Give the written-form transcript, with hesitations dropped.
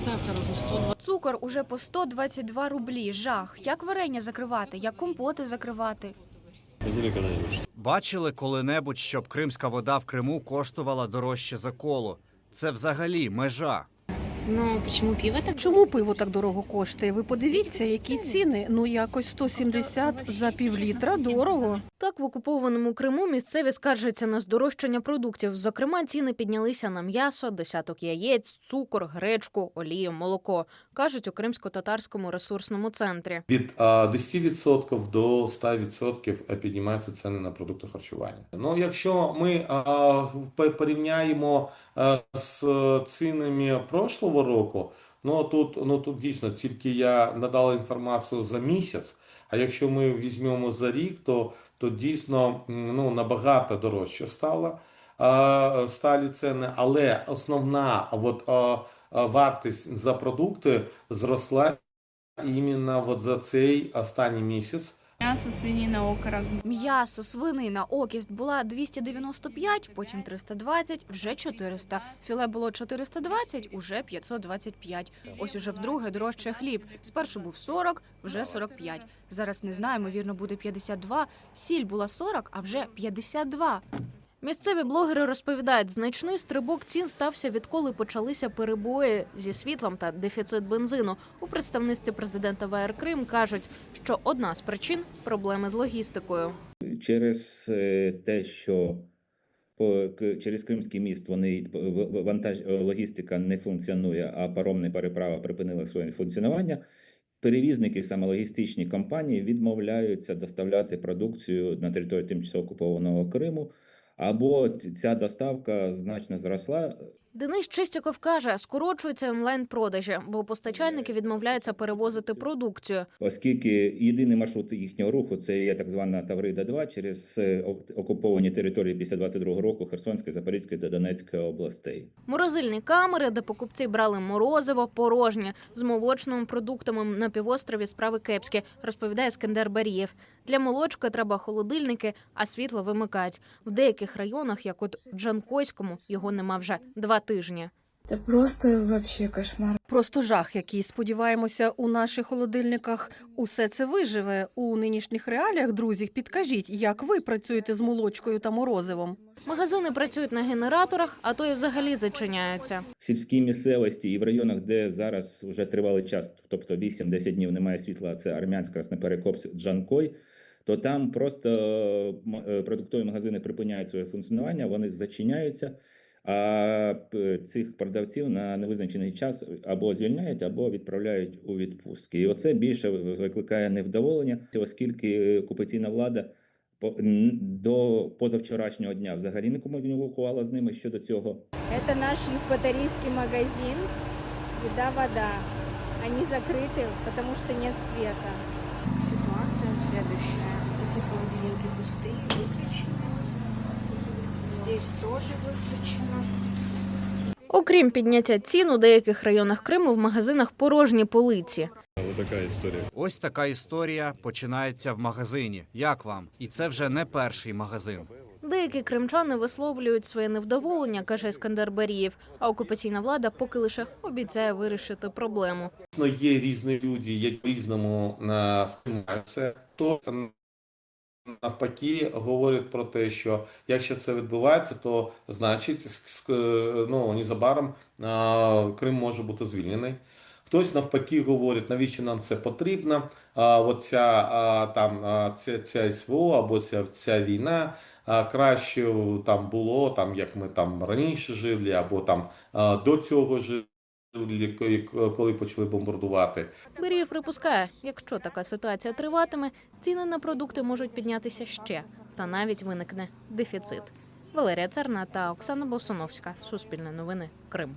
Сахар уже 120. Цукор уже по 122 рублі. Жах. Як варення закривати, як компоти закривати? Бачили коли-небудь, щоб кримська вода в Криму коштувала дорожче за коло? Це взагалі межа. Ну, почему пиво так? Чому пиво так дорого коштує? Ви подивіться, які ціни. Ну, якось 170 за півлітра дорого. Так, в окупованому Криму місцеві скаржаться на здорожчання продуктів. Зокрема, ціни піднялися на м'ясо, десяток яєць, цукор, гречку, олію, молоко, кажуть у Кримсько-татарському ресурсному центрі. Від 10% до 100% піднімаються ціни на продукти харчування. Ну, якщо ми порівняємо з цінами прошлого року, тут дійсно тільки я надала інформацію за місяць, а якщо ми візьмемо за рік, то дійсно набагато дорожче стали ціни, але основна вартість за продукти зросла іменно за цей останній місяць. М'ясо, свинина, окорок. М'ясо, свинина, окість була 295, потім 320, вже 400. Філе було 420, уже 525. Ось уже вдруге дорожче хліб. Спершу був 40, вже 45. Зараз, не знаю, ймовірно, буде 52. Сіль була 40, а вже 52. Місцеві блогери розповідають, значний стрибок цін стався, відколи почалися перебої зі світлом та дефіцит бензину. У представництві президента ВР Крим кажуть, що одна з причин – проблеми з логістикою. Через те, що через Кримський міст логістика не функціонує, а паромна переправа припинила своє функціонування, перевізники, саме логістичні компанії, відмовляються доставляти продукцію на територію тимчасово окупованого Криму, або ця доставка значно зросла. Денис Чистяков каже, скорочуються онлайн-продажі, бо постачальники відмовляються перевозити продукцію. Оскільки єдиний маршрут їхнього руху – це є так звана Таврида-2 через окуповані території після 22-го року Херсонської, Запорізької та Донецької областей. Морозильні камери, де покупці брали морозиво, порожні. З молочними продуктами на півострові справи кепські, розповідає Скандер Барієв. Для молочка треба холодильники, а світло вимикають. В деяких районах, як от в Джанкойському, його нема вже 2 тижні. Це просто вообще кошмар. Просто жах який. Сподіваємося, у наших холодильниках усе це виживе. У нинішніх реаліях, друзі, підкажіть, як ви працюєте з молочкою та морозивом? Магазини працюють на генераторах, а то і взагалі зачиняються. В сільській місцевості і в районах, де зараз вже тривалий час, тобто 8-10 днів немає світла, це Армянськ, Красноперекопськ, Джанкой, то там просто продуктові магазини припиняють своє функціонування, вони зачиняються, а цих продавців на невизначений час або звільняють, або відправляють у відпустки. І оце більше викликає невдоволення, оскільки окупаційна влада до позавчорашнього дня взагалі не комунікувала з ними щодо цього. Це наш євпаторійський магазин «Еда-вода». Вони закриті, тому що немає світу. Ситуация следующая. Эти холодильники пустые, выключены. Здесь тоже выключено. Окрім підняття цін, у деяких районах Криму в магазинах порожні полиці. Ось така історія починається в магазині. Як вам? І це вже не перший магазин. Деякі кримчани висловлюють своє невдоволення, каже Скандер Барієв, а окупаційна влада поки лише обіцяє вирішити проблему. Є різні люди, які по-різному сприймаються. Хто навпаки говорить про те, що якщо це відбувається, то значить незабаром Крим може бути звільнений. Хтось навпаки говорить, навіщо нам це потрібно, ця СВО або ця війна, краще там було, як ми там раніше жили, або до цього жили, коли почали бомбардувати. Барієв припускає, якщо така ситуація триватиме, ціни на продукти можуть піднятися ще, та навіть виникне дефіцит. Валерія Царна та Оксана Босоновська. Суспільне новини. Крим.